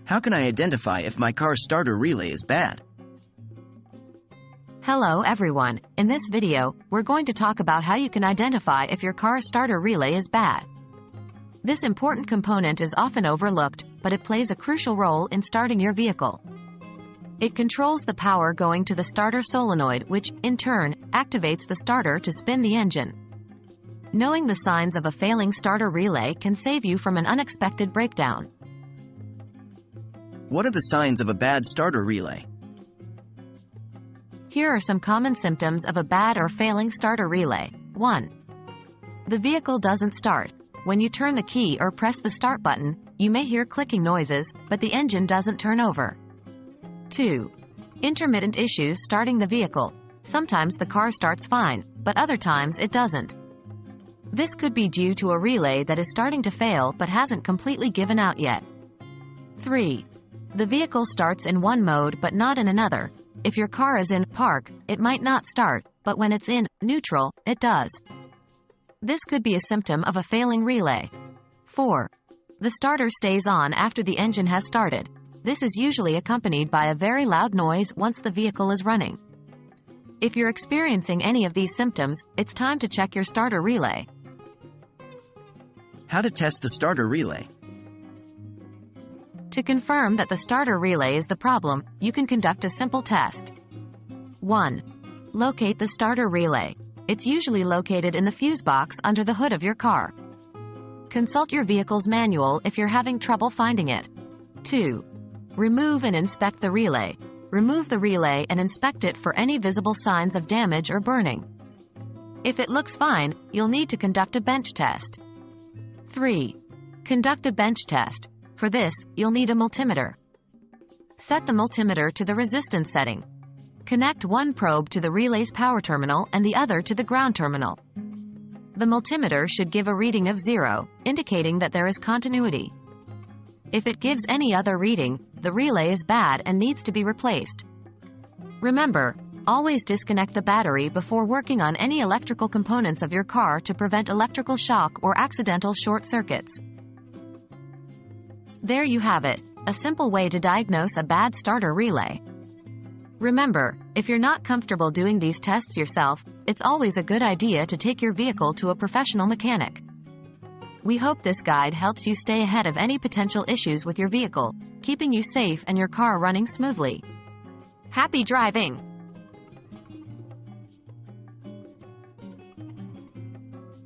How can I identify if my car's starter relay is bad? Hello everyone, in this video, we're going to talk about how you can identify if your car's starter relay is bad. This important component is often overlooked, but it plays a crucial role in starting your vehicle. It controls the power going to the starter solenoid, which, in turn, activates the starter to spin the engine. Knowing the signs of a failing starter relay can save you from an unexpected breakdown. What are the signs of a bad starter relay? Here are some common symptoms of a bad or failing starter relay. 1. The vehicle doesn't start. When you turn the key or press the start button, you may hear clicking noises, but the engine doesn't turn over. 2. Intermittent issues starting the vehicle. Sometimes the car starts fine, but other times it doesn't. This could be due to a relay that is starting to fail but hasn't completely given out yet. 3. The vehicle starts in one mode but not in another. If your car is in park, it might not start, but when it's in neutral, it does. This could be a symptom of a failing relay. 4. The starter stays on after the engine has started. This is usually accompanied by a very loud noise once the vehicle is running. If you're experiencing any of these symptoms, it's time to check your starter relay. How to test the starter relay? To confirm that the starter relay is the problem, you can conduct a simple test. 1. Locate the starter relay. It's usually located in the fuse box under the hood of your car. Consult your vehicle's manual if you're having trouble finding it. 2. Remove and inspect the relay. Remove the relay and inspect it for any visible signs of damage or burning. If it looks fine, you'll need to conduct a bench test. 3. Conduct a bench test. For this, you'll need a multimeter. Set the multimeter to the resistance setting. Connect one probe to the relay's power terminal and the other to the ground terminal. The multimeter should give a reading of 0, indicating that there is continuity. If it gives any other reading, the relay is bad and needs to be replaced. Remember, always disconnect the battery before working on any electrical components of your car to prevent electrical shock or accidental short circuits. There you have it, a simple way to diagnose a bad starter relay. Remember, if you're not comfortable doing these tests yourself, it's always a good idea to take your vehicle to a professional mechanic. We hope this guide helps you stay ahead of any potential issues with your vehicle, keeping you safe and your car running smoothly. Happy driving!